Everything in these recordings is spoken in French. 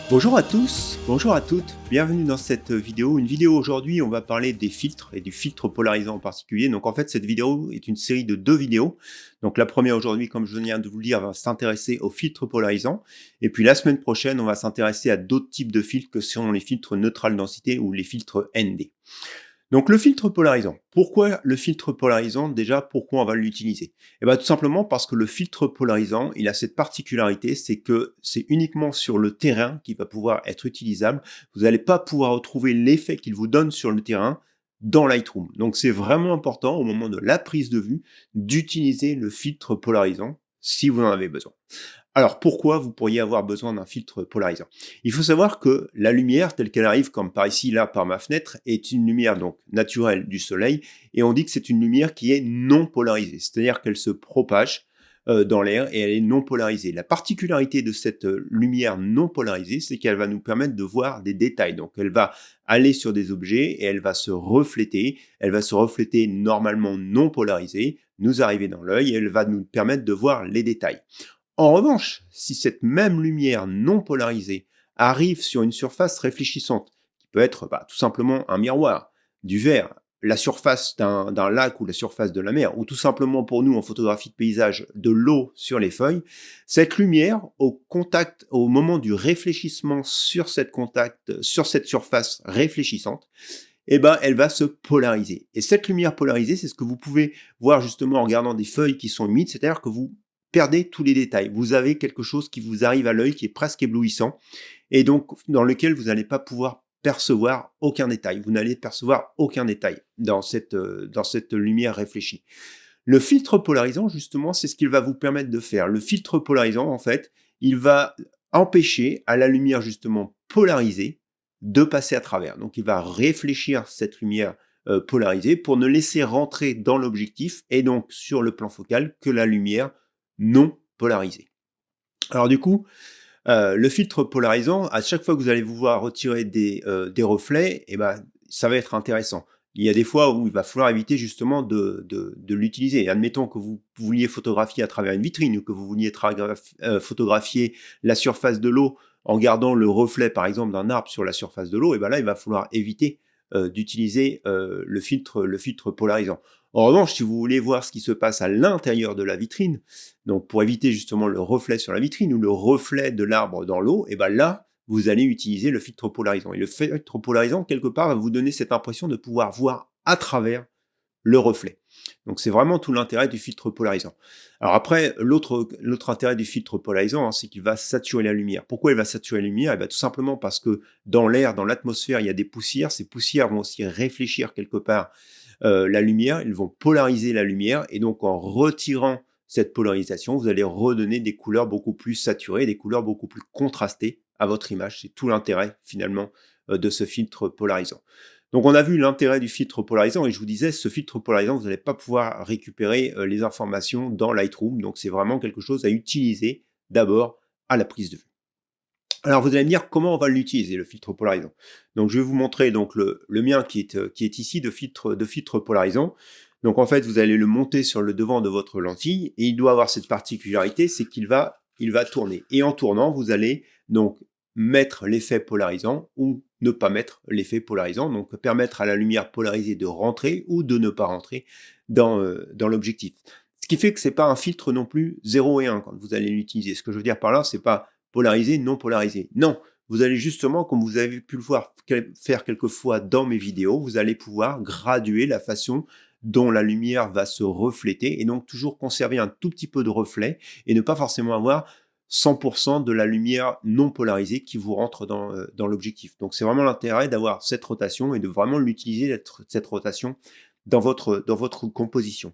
Bonjour à tous, bonjour à toutes, bienvenue dans cette vidéo. Une vidéo aujourd'hui, on va parler des filtres et du filtre polarisant en particulier. Donc en fait, cette vidéo est une série de 2 vidéos. Donc la première aujourd'hui, comme je viens de vous le dire, va s'intéresser aux filtres polarisants. Et puis la semaine prochaine, on va s'intéresser à d'autres types de filtres que sont les filtres neutrales densité ou les filtres ND. Donc le filtre polarisant. Pourquoi le filtre polarisant? Déjà, pourquoi on va l'utiliser? Eh bien tout simplement parce que le filtre polarisant, il a cette particularité, c'est que c'est uniquement sur le terrain qu'il va pouvoir être utilisable. Vous n'allez pas pouvoir retrouver l'effet qu'il vous donne sur le terrain dans Lightroom. Donc c'est vraiment important au moment de la prise de vue d'utiliser le filtre polarisant si vous en avez besoin. Alors pourquoi vous pourriez avoir besoin d'un filtre polarisant? Il faut savoir que la lumière telle qu'elle arrive, comme par ici, là, par ma fenêtre, est une lumière donc naturelle du soleil, et on dit que c'est une lumière qui est non polarisée, c'est-à-dire qu'elle se propage dans l'air et elle est non polarisée. La particularité de cette lumière non polarisée, c'est qu'elle va nous permettre de voir des détails. Donc elle va aller sur des objets et elle va se refléter. Elle va se refléter normalement non polarisée, nous arriver dans l'œil et elle va nous permettre de voir les détails. En revanche, si cette même lumière non polarisée arrive sur une surface réfléchissante, qui peut être tout simplement un miroir, du verre, la surface d'un lac ou la surface de la mer, ou tout simplement pour nous en photographie de paysage, de l'eau sur les feuilles, cette lumière, au moment du réfléchissement sur sur cette surface réfléchissante, eh ben, elle va se polariser. Et cette lumière polarisée, c'est ce que vous pouvez voir justement en regardant des feuilles qui sont humides, c'est-à-dire que vous perdez tous les détails. Vous avez quelque chose qui vous arrive à l'œil qui est presque éblouissant, et donc dans lequel vous n'allez pas pouvoir percevoir aucun détail. Vous n'allez percevoir aucun détail dans cette lumière réfléchie. Le filtre polarisant, justement, c'est ce qu'il va vous permettre de faire. Le filtre polarisant, en fait, il va empêcher à la lumière, justement, polarisée de passer à travers. Donc, il va réfléchir cette lumière polarisée pour ne laisser rentrer dans l'objectif et donc sur le plan focal que la lumière non polarisée. Alors du coup, le filtre polarisant, à chaque fois que vous allez vous voir retirer des reflets, eh ben, ça va être intéressant. Il y a des fois où il va falloir éviter justement de l'utiliser. Admettons que vous vouliez photographier à travers une vitrine ou que vous vouliez photographier la surface de l'eau en gardant le reflet par exemple d'un arbre sur la surface de l'eau, et ben là il va falloir éviter d'utiliser le filtre polarisant. En revanche, si vous voulez voir ce qui se passe à l'intérieur de la vitrine, donc pour éviter justement le reflet sur la vitrine ou le reflet de l'arbre dans l'eau, et ben là, vous allez utiliser le filtre polarisant. Et le filtre polarisant, quelque part, va vous donner cette impression de pouvoir voir à travers le reflet. Donc c'est vraiment tout l'intérêt du filtre polarisant. Alors après, l'autre intérêt du filtre polarisant, c'est qu'il va saturer la lumière. Pourquoi il va saturer la lumière? Tout simplement parce que dans l'air, dans l'atmosphère, il y a des poussières. Ces poussières vont aussi réfléchir quelque part la lumière, ils vont polariser la lumière, et donc en retirant cette polarisation, vous allez redonner des couleurs beaucoup plus saturées, des couleurs beaucoup plus contrastées à votre image. C'est tout l'intérêt finalement de ce filtre polarisant. Donc on a vu l'intérêt du filtre polarisant, et je vous disais, ce filtre polarisant, vous n'allez pas pouvoir récupérer les informations dans Lightroom, donc c'est vraiment quelque chose à utiliser d'abord à la prise de vue. Alors vous allez me dire comment on va l'utiliser, le filtre polarisant. Donc je vais vous montrer donc le mien qui est ici de filtre polarisant. Donc en fait vous allez le monter sur le devant de votre lentille, et il doit avoir cette particularité, c'est il va tourner. Et en tournant, vous allez donc mettre l'effet polarisant ou ne pas mettre l'effet polarisant, donc permettre à la lumière polarisée de rentrer ou de ne pas rentrer dans l'objectif. Ce qui fait que c'est pas un filtre non plus 0 et 1 quand vous allez l'utiliser. Ce que je veux dire par là, c'est pas polarisé, non polarisé. Non, vous allez justement, comme vous avez pu le voir faire quelquefois dans mes vidéos, vous allez pouvoir graduer la façon dont la lumière va se refléter, et donc toujours conserver un tout petit peu de reflet et ne pas forcément avoir 100% de la lumière non polarisée qui vous rentre dans l'objectif. Donc c'est vraiment l'intérêt d'avoir cette rotation et de vraiment l'utiliser, cette rotation, dans votre composition.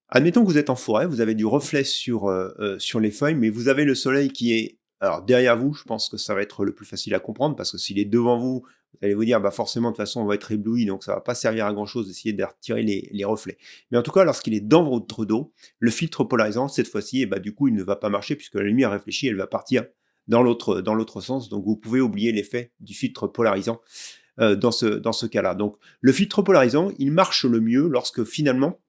Admettons que vous êtes en forêt, vous avez du reflet sur les feuilles, mais vous avez le soleil qui est alors derrière vous. Je pense que ça va être le plus facile à comprendre, parce que s'il est devant vous, vous allez vous dire forcément de toute façon on va être ébloui, donc ça va pas servir à grand chose d'essayer de retirer les reflets. Mais en tout cas, lorsqu'il est dans votre dos, le filtre polarisant cette fois-ci, du coup il ne va pas marcher, puisque la lumière réfléchie, elle va partir dans l'autre sens, donc vous pouvez oublier l'effet du filtre polarisant dans ce cas-là. Donc le filtre polarisant, il marche le mieux lorsque finalement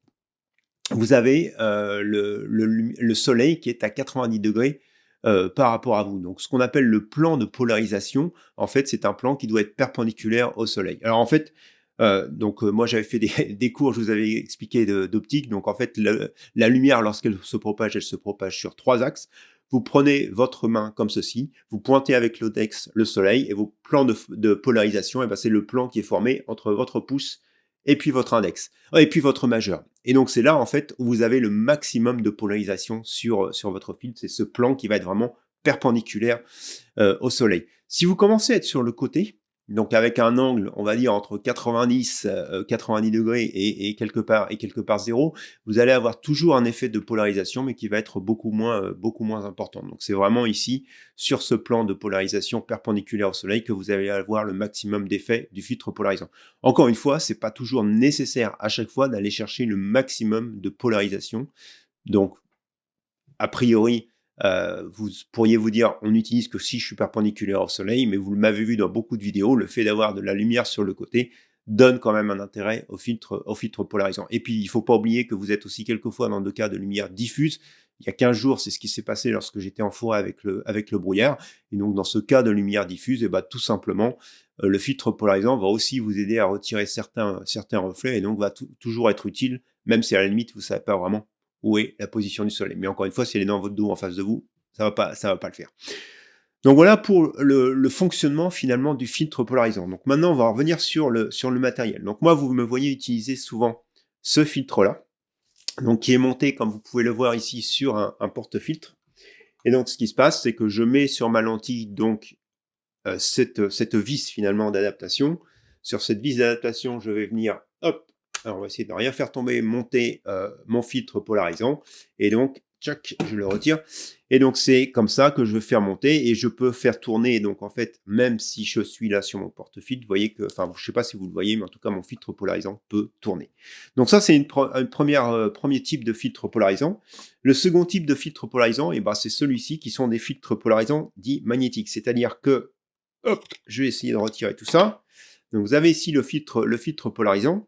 vous avez le soleil qui est à 90 degrés par rapport à vous. Donc ce qu'on appelle le plan de polarisation, en fait, c'est un plan qui doit être perpendiculaire au soleil. Alors en fait, moi j'avais fait des des cours, je vous avais expliqué d'optique. Donc en fait, la lumière lorsqu'elle se propage, elle se propage sur 3 axes. Vous prenez votre main comme ceci, vous pointez avec l'index le soleil et vos plans de polarisation, et ben, c'est le plan qui est formé entre votre pouce et puis votre index, et puis votre majeur. Et donc c'est là en fait où vous avez le maximum de polarisation sur votre filtre, c'est ce plan qui va être vraiment perpendiculaire au soleil. Si vous commencez à être sur le côté, donc avec un angle, on va dire entre 90 degrés et quelque part 0, vous allez avoir toujours un effet de polarisation, mais qui va être beaucoup moins important. Donc c'est vraiment ici, sur ce plan de polarisation perpendiculaire au soleil, que vous allez avoir le maximum d'effet du filtre polarisant. Encore une fois, c'est pas toujours nécessaire à chaque fois d'aller chercher le maximum de polarisation. Donc a priori, vous pourriez vous dire, on n'utilise que si je suis perpendiculaire au soleil, mais vous m'avez vu dans beaucoup de vidéos, le fait d'avoir de la lumière sur le côté donne quand même un intérêt au filtre polarisant. Et puis, il ne faut pas oublier que vous êtes aussi quelquefois dans le cas de lumière diffuse. Il y a 15 jours, c'est ce qui s'est passé lorsque j'étais en forêt avec le brouillard. Et donc, dans ce cas de lumière diffuse, et bah, tout simplement, le filtre polarisant va aussi vous aider à retirer certains reflets, et donc va toujours être utile, même si à la limite, vous ne savez pas vraiment où est la position du soleil. Mais encore une fois, si elle est dans votre dos en face de vous, ça va pas le faire. Donc voilà pour le fonctionnement finalement du filtre polarisant. Donc maintenant, on va revenir sur le matériel. Donc moi, vous me voyez utiliser souvent ce filtre-là, donc qui est monté, comme vous pouvez le voir ici, sur un porte-filtre. Et donc ce qui se passe, c'est que je mets sur ma lentille donc cette vis finalement d'adaptation. Sur cette vis d'adaptation, je vais venir, hop, alors on va essayer de ne rien faire tomber, monter mon filtre polarisant, et donc, tchac, je le retire, et donc c'est comme ça que je vais faire monter, et je peux faire tourner, donc en fait, même si je suis là sur mon porte-filtre, vous voyez que, enfin, je ne sais pas si vous le voyez, mais en tout cas, mon filtre polarisant peut tourner. Donc ça, c'est premier type de filtre polarisant. Le second type de filtre polarisant, et ben, c'est celui-ci, qui sont des filtres polarisants dits magnétiques, c'est-à-dire que, hop, je vais essayer de retirer tout ça. Donc vous avez ici le filtre polarisant,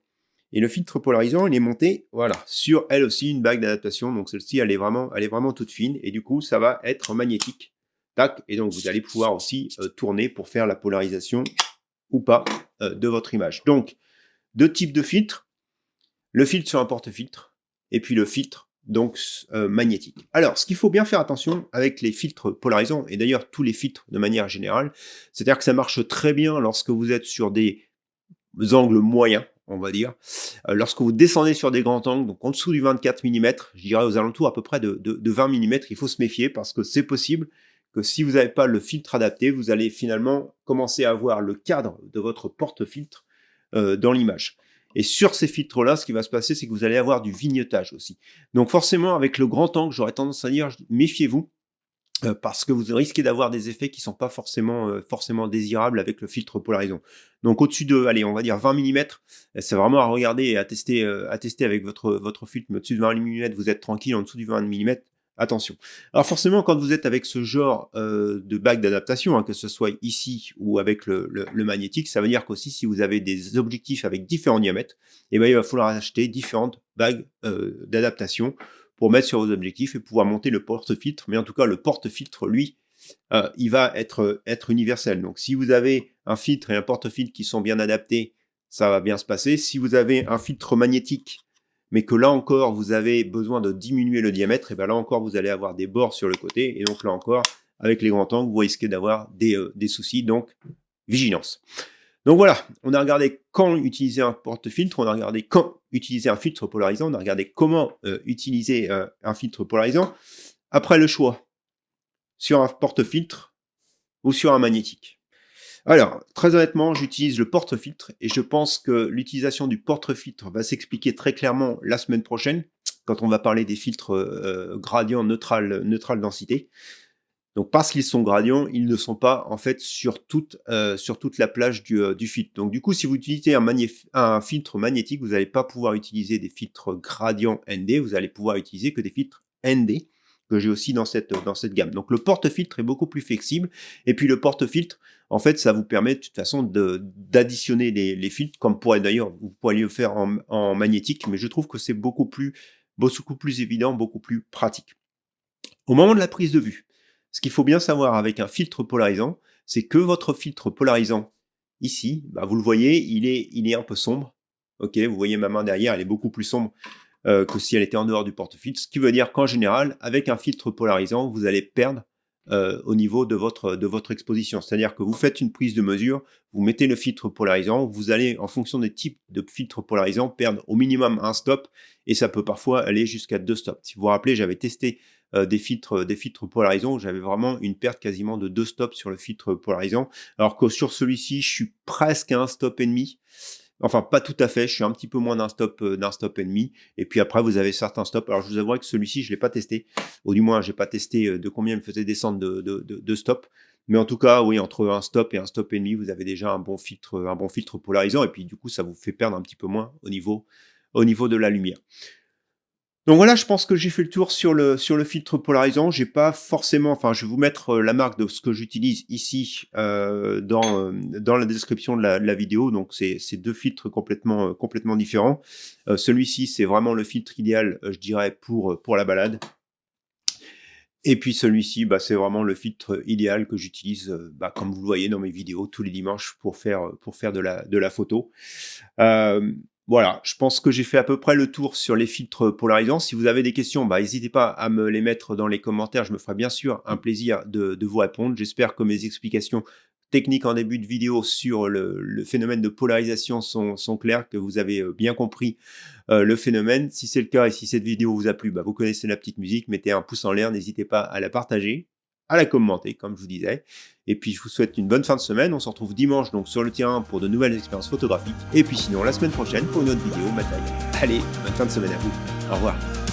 et le filtre polarisant, il est monté, voilà, sur elle aussi une bague d'adaptation. Donc celle-ci, elle est vraiment toute fine, et du coup, ça va être magnétique. Tac, et donc vous allez pouvoir aussi tourner pour faire la polarisation ou pas de votre image. Donc, deux types de filtres, le filtre sur un porte-filtre, et puis le filtre donc magnétique. Alors, ce qu'il faut bien faire attention avec les filtres polarisants, et d'ailleurs tous les filtres de manière générale, c'est-à-dire que ça marche très bien lorsque vous êtes sur des angles moyens, on va dire. Lorsque vous descendez sur des grands angles, donc en dessous du 24 mm, je dirais aux alentours à peu près de 20 mm, il faut se méfier parce que c'est possible que si vous n'avez pas le filtre adapté, vous allez finalement commencer à voir le cadre de votre porte-filtre dans l'image. Et sur ces filtres-là, ce qui va se passer, c'est que vous allez avoir du vignettage aussi. Donc forcément, avec le grand angle, j'aurais tendance à dire, méfiez-vous, parce que vous risquez d'avoir des effets qui ne sont pas forcément désirables avec le filtre polarisant. Donc au-dessus de, allez, on va dire 20 mm, c'est vraiment à regarder et à tester avec votre filtre, mais au-dessus de 20 mm, vous êtes tranquille, en dessous du 20 mm, attention. Alors forcément, quand vous êtes avec ce genre de bague d'adaptation, hein, que ce soit ici ou avec le magnétique, ça veut dire qu'aussi, si vous avez des objectifs avec différents diamètres, eh ben, il va falloir acheter différentes bagues d'adaptation pour mettre sur vos objectifs et pouvoir monter le porte-filtre. Mais en tout cas, le porte-filtre, lui, il va être universel. Donc si vous avez un filtre et un porte-filtre qui sont bien adaptés, ça va bien se passer. Si vous avez un filtre magnétique, mais que là encore, vous avez besoin de diminuer le diamètre, et bien là encore, vous allez avoir des bords sur le côté. Et donc là encore, avec les grands angles, vous risquez d'avoir des soucis. Donc, vigilance. Donc voilà, on a regardé quand utiliser un porte-filtre, on a regardé quand utiliser un filtre polarisant, on a regardé comment utiliser un filtre polarisant. Après le choix, sur un porte-filtre ou sur un magnétique. Alors, très honnêtement, j'utilise le porte-filtre et je pense que l'utilisation du porte-filtre va s'expliquer très clairement la semaine prochaine, quand on va parler des filtres gradient neutral densité. Donc parce qu'ils sont gradients, ils ne sont pas en fait sur toute la plage du filtre. Donc du coup, si vous utilisez un filtre magnétique, vous n'allez pas pouvoir utiliser des filtres gradients ND, vous allez pouvoir utiliser que des filtres ND, que j'ai aussi dans cette gamme. Donc le porte-filtre est beaucoup plus flexible, et puis le porte-filtre, en fait, ça vous permet de toute façon d'additionner les filtres, comme d'ailleurs, vous pourriez le faire en magnétique, mais je trouve que c'est beaucoup plus évident, beaucoup plus pratique. Au moment de la prise de vue, Ce qu'il faut bien savoir avec un filtre polarisant, c'est que votre filtre polarisant, ici, bah, vous le voyez, il est un peu sombre. Ok, vous voyez ma main derrière, elle est beaucoup plus sombre que si elle était en dehors du porte-filtre. Ce qui veut dire qu'en général, avec un filtre polarisant, vous allez perdre au niveau de votre exposition. C'est-à-dire que vous faites une prise de mesure, vous mettez le filtre polarisant, vous allez, en fonction des types de filtres polarisants, perdre au minimum un stop, et ça peut parfois aller jusqu'à 2 stops. Si vous vous rappelez, j'avais testé des filtres polarisants où j'avais vraiment une perte quasiment de 2 stops sur le filtre polarisant, alors que sur celui-ci, je suis presque à un stop et demi. Enfin, pas tout à fait, je suis un petit peu moins d'un stop et demi. Et puis après, vous avez certains stops. Alors, je vous avouerai que celui-ci, je ne l'ai pas testé. Ou du moins, je n'ai pas testé de combien il me faisait descendre de stop. Mais en tout cas, oui, entre un stop et un stop et demi, vous avez déjà un bon filtre polarisant. Et puis, du coup, ça vous fait perdre un petit peu moins au niveau de la lumière. Donc voilà, je pense que j'ai fait le tour sur le filtre polarisant. J'ai pas forcément, enfin, je vais vous mettre la marque de ce que j'utilise ici dans la description de la vidéo. Donc c'est deux filtres complètement différents. Celui-ci, c'est vraiment le filtre idéal, je dirais, pour la balade. Et puis celui-ci, bah, c'est vraiment le filtre idéal que j'utilise, comme vous le voyez dans mes vidéos tous les dimanches pour faire de la photo. Voilà, je pense que j'ai fait à peu près le tour sur les filtres polarisants. Si vous avez des questions, n'hésitez pas à me les mettre dans les commentaires. Je me ferai bien sûr un plaisir de vous répondre. J'espère que mes explications techniques en début de vidéo sur le phénomène de polarisation sont claires, que vous avez bien compris le phénomène. Si c'est le cas et si cette vidéo vous a plu, vous connaissez la petite musique. Mettez un pouce en l'air, n'hésitez pas à la partager, à la commenter, comme je vous disais. Et puis, je vous souhaite une bonne fin de semaine. On se retrouve dimanche donc sur le terrain pour de nouvelles expériences photographiques. Et puis sinon, la semaine prochaine pour une autre vidéo, bataille. Allez, bonne fin de semaine à vous. Au revoir.